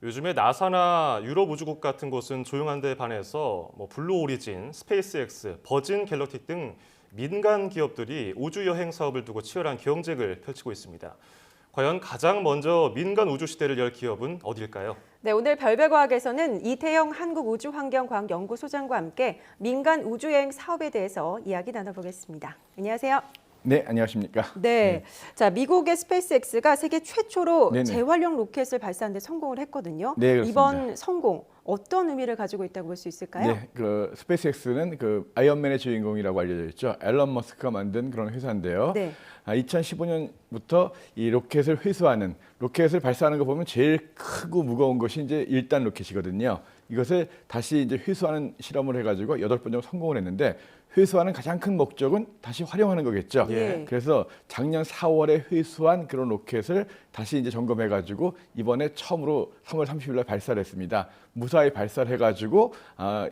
요즘에 나사나 유럽 우주국 같은 곳은 조용한 데 반해서 블루 오리진, 스페이스X, 버진 갤럭틱 등 민간 기업들이 우주 여행 사업을 두고 치열한 경쟁을 펼치고 있습니다. 과연 가장 먼저 민간 우주 시대를 열 기업은 어디일까요? 네, 오늘 별별과학에서는 이태영 한국우주환경과학연구소장과 함께 민간 우주여행 사업에 대해서 이야기 나눠보겠습니다. 안녕하세요. 네, 안녕하십니까. 네, 자 미국의 스페이스X가 세계 최초로 네네. 재활용 로켓을 발사하는 데 성공을 했거든요. 네, 그렇습니다. 이번 성공 어떤 의미를 가지고 있다고 볼 수 있을까요? 네, 스페이스X는 아이언맨의 주인공이라고 알려져 있죠. 앨런 머스크가 만든 그런 회사인데요. 네. 2015년부터 이 로켓을 회수하는 로켓을 발사하는 거 보면 제일 크고 무거운 것이 이제 1단 로켓이거든요. 이것을 다시 이제 회수하는 실험을 해가지고 8번 정도 성공을 했는데 회수하는 가장 큰 목적은 다시 활용하는 거겠죠. 예. 그래서 작년 4월에 회수한 그런 로켓을 다시 이제 점검해가지고 이번에 처음으로 3월 30일 날 발사를 했습니다. 무사히 발사를 해가지고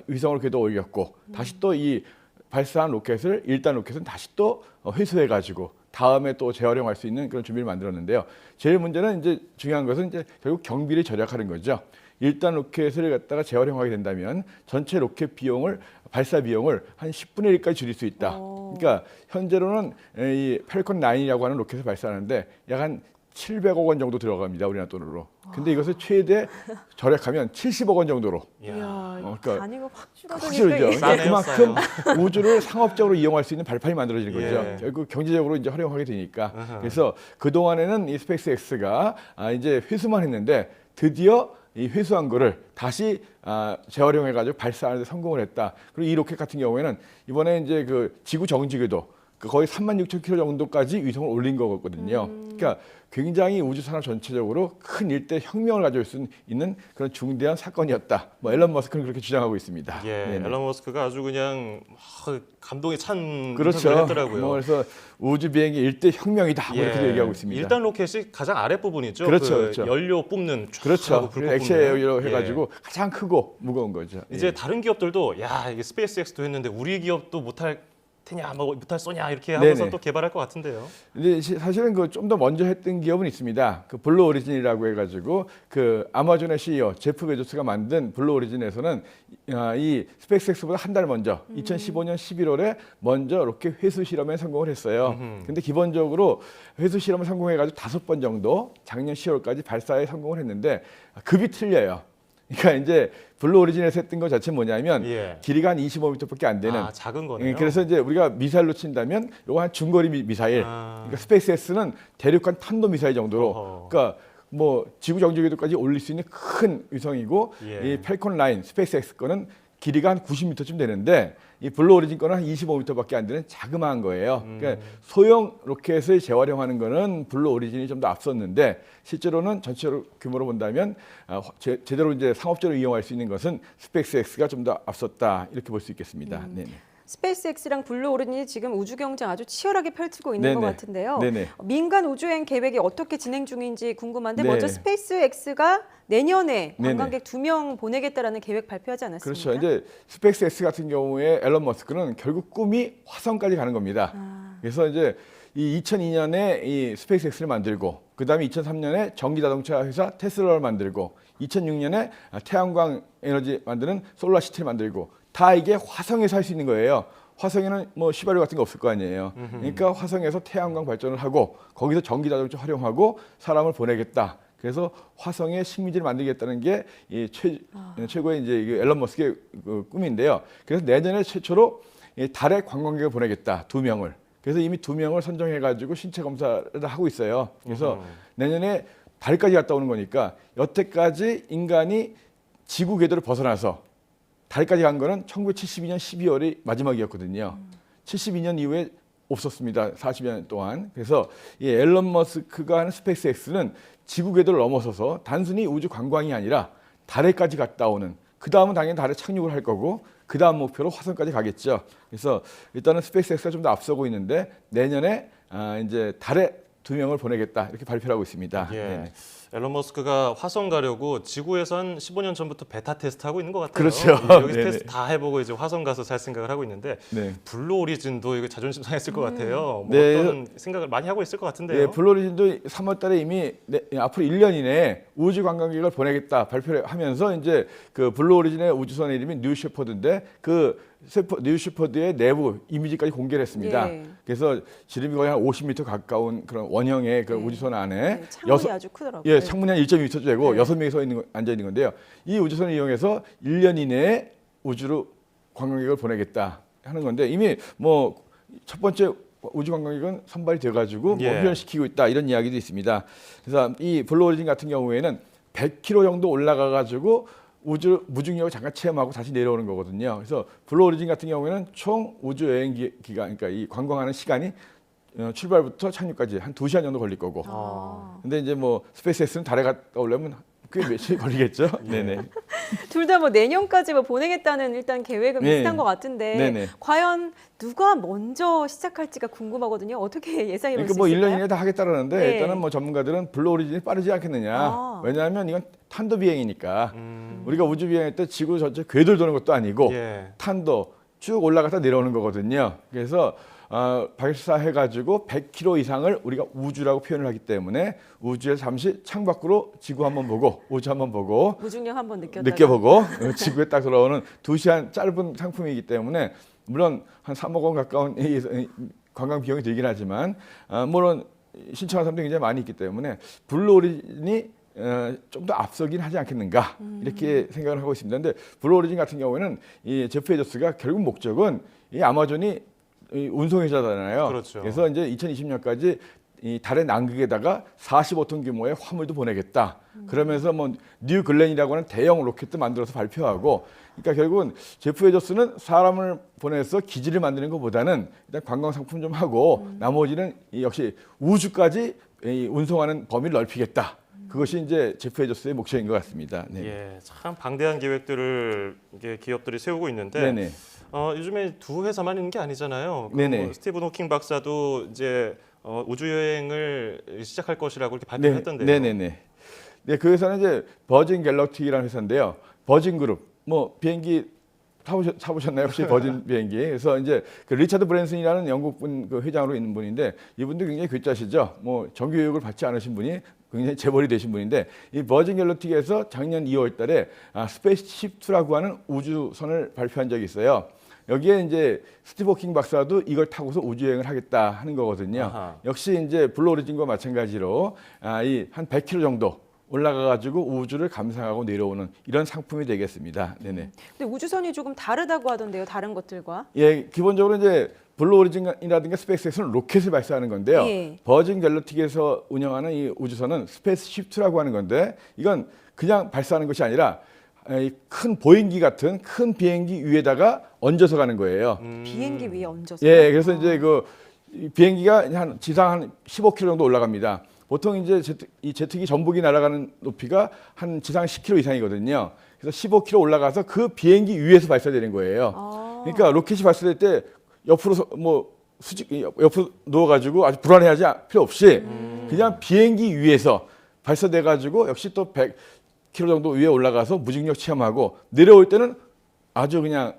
위성을 궤도 올렸고 다시 또 이 발사한 로켓을 1단 로켓은 다시 또 회수해가지고 다음에 또 재활용할 수 있는 그런 준비를 만들었는데요. 제일 문제는 이제 중요한 것은 이제 결국 경비를 절약하는 거죠. 1단 로켓을 갖다가 재활용하게 된다면 전체 로켓 비용을 발사 비용을 한 10분의 1까지 줄일 수 있다. 그러니까 현재로는 이 팰컨 9이라고 하는 로켓을 발사하는데 약 한 700억 원 정도 들어갑니다. 우리나라 돈으로. 근데 이것을 최대 절약하면 70억 원 정도로. 이야, 그러니까 단위가 확 확 줄어드니까 줄죠. 이게 그러니까 그만큼 우주를 상업적으로 이용할 수 있는 발판이 만들어지는 거죠. 예. 결국 경제적으로 이제 활용하게 되니까. 그래서 그 동안에는 이 스페이스X가 이제 회수만 했는데 드디어 이 회수한 거를 다시 재활용해가지고 발사하는 데 성공을 했다. 그리고 이 로켓 같은 경우에는 이번에 이제 그 지구 정지궤도 거의 36,000km 정도까지 위성을 올린 거거든요. 그러니까 굉장히 우주 산업 전체적으로 큰 일대 혁명을 가져올 수 있는 그런 중대한 사건이었다. 앨런 머스크는 그렇게 주장하고 있습니다. 예, 네네. 앨런 머스크가 아주 그냥 감동에 찬 그렇죠. 인터뷰를 했더라고요. 그래서 우주 비행의 일대 혁명이다. 이렇게 얘기하고 있습니다. 1단 로켓이 가장 아랫 부분이죠. 그렇죠, 그 그렇죠. 연료 뿜는 쫙 그렇죠. 하고 불꽃 액체로 뿜는. 해가지고 가장 크고 무거운 거죠. 이제 다른 기업들도 야 이게 스페이스X도 했는데 우리 기업도 못할 테냐, 못할 쏘냐 이렇게 하면서 네네. 또 개발할 것 같은데요. 근데 사실은 그 좀 더 먼저 했던 기업은 있습니다. 그 블루 오리진이라고 해가지고 그 아마존의 CEO 제프 베조스가 만든 블루 오리진에서는 이 스페이스X보다 한 달 먼저 2015년 11월에 먼저 로켓 회수 실험에 성공을 했어요. 근데 기본적으로 회수 실험을 성공해가지고 5번 정도 작년 10월까지 발사에 성공을 했는데 급이 틀려요. 그러니까 이제 블루 오리진에서 했던 것 자체는 뭐냐면 예. 길이가 한 25m밖에 안 되는 작은 거네요. 그래서 이제 우리가 미사일로 친다면 요거 한 중거리 미사일. 그러니까 스페이스X는 대륙간 탄도 미사일 정도로. 어허. 그러니까 뭐 지구 정지궤도까지 올릴 수 있는 큰 위성이고 예. 이 팰컨 9 스페이스X 거는 길이가 한 90m쯤 되는데 이 블루 오리진 거는 한 25m밖에 안 되는 자그마한 거예요. 그러니까 소형 로켓을 재활용하는 거는 블루 오리진이 좀 더 앞섰는데 실제로는 전체로 규모로 본다면 제대로 이제 상업적으로 이용할 수 있는 것은 스페이스X가 좀 더 앞섰다 이렇게 볼 수 있겠습니다. 네네. 스페이스X랑 블루 오리진이 지금 우주 경쟁 아주 치열하게 펼치고 있는 것 네네. 같은데요. 네네. 민간 우주여행 계획이 어떻게 진행 중인지 궁금한데 네. 먼저 스페이스X가 내년에 네네. 관광객 2명 보내겠다라는 계획 발표하지 않았습니까? 그렇죠. 이제 스페이스X 같은 경우에 앨런 머스크는 결국 꿈이 화성까지 가는 겁니다. 그래서 이제 이 2002년에 이 스페이스X를 만들고 그다음에 2003년에 전기 자동차 회사 테슬라를 만들고 2006년에 태양광 에너지 만드는 솔라시티를 만들고 다 이게 화성에서 할 수 있는 거예요. 화성에는 뭐 휘발유 같은 거 없을 거 아니에요. 그러니까 화성에서 태양광 발전을 하고 거기서 전기 자동차 활용하고 사람을 보내겠다. 그래서 화성에 식민지를 만들겠다는 게 이 최고의 이제 앨런 머스크의 그 꿈인데요. 그래서 내년에 최초로 이 달에 관광객을 보내겠다. 2명을. 그래서 이미 2명을 선정해가지고 신체 검사를 하고 있어요. 그래서 내년에 달까지 갔다 오는 거니까 여태까지 인간이 지구 궤도를 벗어나서 달까지 간 거는 1972년 12월이 마지막이었거든요. 72년 이후에 없었습니다. 40년 동안. 그래서 이 앨런 머스크가 하는 스페이스X는 지구 궤도를 넘어서서 단순히 우주 관광이 아니라 달에까지 갔다 오는 그 다음은 당연히 달에 착륙을 할 거고 그 다음 목표로 화성까지 가겠죠. 그래서 일단은 스페이스X가 좀 더 앞서고 있는데 내년에 이제 달에 2명을 보내겠다 이렇게 발표를 하고 있습니다. 예. 네네. 앨런 머스크가 화성 가려고 지구에선 15년 전부터 베타 테스트하고 있는 것 같아요. 그렇죠. 여기서 네네. 테스트 다 해보고 이제 화성 가서 살 생각을 하고 있는데 네. 블루 오리진도 이거 자존심 상했을 것 같아요. 뭐 네. 어떤 생각을 많이 하고 있을 것 같은데요. 네, 블루오리진도 3월달에 이미 앞으로 1년 이내에 우주 관광객을 보내겠다 발표를 하면서 이제 그 블루오리진의 우주선 이름이 뉴 셰퍼드인데 그 뉴 셰퍼드의 내부 이미지까지 공개를 했습니다. 예. 그래서 지름이 거의 한 50m 가까운 그런 원형의 그 네. 우주선 안에 네, 창문이 아주 크더라고요. 예, 창문이 한 1.2m 되고 네. 6명이 앉아 있는 건데요. 이 우주선을 이용해서 1년 이내에 우주로 관광객을 보내겠다 하는 건데 이미 뭐 첫 번째 우주 관광객은 선발이 돼가지고 예. 뭐 훈련시키고 있다 이런 이야기도 있습니다. 그래서 이 블루오리진 같은 경우에는 100km 정도 올라가가지고 우주 무중력을 잠깐 체험하고 다시 내려오는 거거든요. 그래서 블루오리진 같은 경우에는 총 우주 여행 기간, 그러니까 이 관광하는 시간이 출발부터 착륙까지 한 2시간 정도 걸릴 거고. 아. 근데 이제 뭐 스페이스X는 달에 갔다 오려면 꽤 며칠 걸리겠죠. 네네. 둘 다 뭐 내년까지 뭐 보내겠다는 일단 계획은 네. 비슷한 것 같은데 네네. 과연 누가 먼저 시작할지가 궁금하거든요. 어떻게 예상해 볼 그러니까 수 뭐 있을까요? 1년 이내에 다 하겠다라는데 네. 일단은 뭐 전문가들은 블루오리진이 빠르지 않겠느냐. 아. 왜냐하면 이건 탄도 비행이니까 우리가 우주 비행할 때 지구 전체 궤도를 도는 것도 아니고 예. 탄도 쭉 올라갔다 내려오는 거거든요. 그래서 발사해가지고 100km 이상을 우리가 우주라고 표현을 하기 때문에 우주에서 잠시 창밖으로 지구 한번 보고 우주 한번 보고 무중력 한번 느꼈다가 느껴보고 지구에 딱 돌아오는 2시간 짧은 상품이기 때문에 물론 한 3억 원 가까운 이 관광 비용이 들긴 하지만 물론 신청한 사람도 굉장히 많이 있기 때문에 블루오리진이 좀 더 앞서긴 하지 않겠는가 이렇게 생각을 하고 있습니다. 그런데 블루오리진 같은 경우에는 이 제프 베조스가 결국 목적은 이 아마존이 이 운송회사잖아요. 그렇죠. 그래서 이제 2020년까지 이 달의 남극에다가 45톤 규모의 화물도 보내겠다. 그러면서 뭐 뉴 글렌이라고 하는 대형 로켓도 만들어서 발표하고, 그러니까 결국은 제프 베조스는 사람을 보내서 기지를 만드는 것보다는 일단 관광 상품 좀 하고 나머지는 이 역시 우주까지 이 운송하는 범위를 넓히겠다. 그것이 이제 제프 베조스의 목적인 것 같습니다. 네. 예, 참 방대한 계획들을 이게 기업들이 세우고 있는데 네네. 요즘에 두 회사만 있는 게 아니잖아요. 네네. 뭐 스티븐 호킹 박사도 이제 우주 여행을 시작할 것이라고 이렇게 발표를 했던데요. 네네네. 네, 그 회사는 이제 버진 갤럭틱이라는 회사인데요. 버진 그룹, 뭐 비행기 타보셨나요? 혹시 버진 비행기? 그래서 이제 그 리차드 브랜슨이라는 영국 분 그 회장으로 있는 분인데 이분도 굉장히 괴짜시죠. 뭐 정규 교육을 받지 않으신 분이 굉장히 재벌이 되신 분인데 이 버진 갤럭틱에서 작년 2월달에 스페이스십 2라고 하는 우주선을 발표한 적이 있어요. 여기에 이제 스티브 호킹 박사도 이걸 타고서 우주 여행을 하겠다 하는 거거든요. 아하. 역시 이제 블루오리진과 마찬가지로 이 한 100km 정도 올라가가지고 우주를 감상하고 내려오는 이런 상품이 되겠습니다. 네네. 근데 우주선이 조금 다르다고 하던데요. 다른 것들과. 예, 기본적으로 이제 블루오리진이라든가 스페이스X는 로켓을 발사하는 건데요. 예. 버진 갤럭틱에서 운영하는 이 우주선은 스페이스십 2라고 하는 건데 이건 그냥 발사하는 것이 아니라 이 큰 보행기 같은 큰 비행기 위에다가 얹어서 가는 거예요. 비행기 위에 얹어서. 예, 그래서 이제 이 비행기가 한 지상 한 15km 정도 올라갑니다. 보통 이제 이 제트기 전복이 날아가는 높이가 한 지상 10km 이상이거든요. 그래서 15km 올라가서 그 비행기 위에서 발사되는 거예요. 그러니까 로켓이 발사될 때 옆으로 옆으로 누워가지고 아주 불안해하지 필요 없이 그냥 비행기 위에서 발사돼가지고 역시 또 100km 정도 위에 올라가서 무중력 체험하고 내려올 때는 아주 그냥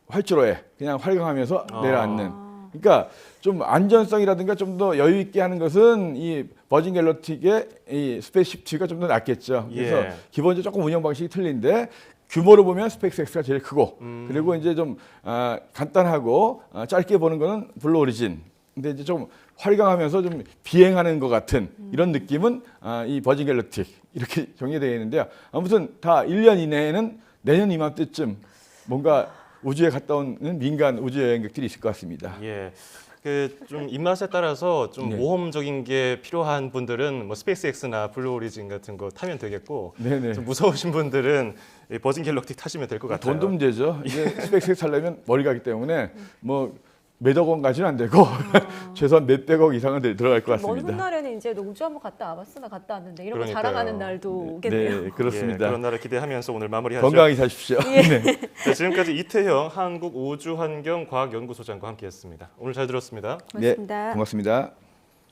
활주로에 그냥 활강하면서 내려앉는. 그러니까 좀 안전성이라든가 좀 더 여유 있게 하는 것은 이 버진 갤럭틱의 이 스페이스십 2가 좀 더 낫겠죠. 그래서 예. 기본적으로 조금 운영 방식이 틀린데 규모로 보면 스페이스X가 제일 크고 그리고 이제 좀 간단하고 짧게 보는 거는 블루오리진. 근데 이제 좀 활강하면서 좀 비행하는 것 같은 이런 느낌은 이 버진 갤럭틱 이렇게 정리되어 있는데요. 아무튼 다 1년 이내에는 내년 이맘때쯤 뭔가 우주에 갔다 오는 민간 우주 여행객들이 있을 것 같습니다. 예. 그 좀 입맛에 따라서 좀 네. 모험적인 게 필요한 분들은 뭐 스페이스X나 블루오리진 같은 거 타면 되겠고 네네. 좀 무서우신 분들은 이 버진 갤럭틱 타시면 될 것 같아요. 돈도 문제죠. 이제 스페이스X 살려면 머리 가기 때문에 뭐 몇억 원까지는 안 되고 최소한 몇백억 이상은 들어갈 것 먼 같습니다. 훗날에는 이제 너 우주 한번 갔다 와봤어? 나 갔다 왔는데 이런 거 그러니까요. 자랑하는 날도 오겠네요. 네, 예, 그렇습니다. 그런 날을 기대하면서 오늘 마무리하죠. 건강히 사십시오. 네. 자, 지금까지 이태영 한국우주환경과학연구소장과 함께했습니다. 오늘 잘 들었습니다. 고맙습니다. 네, 고맙습니다.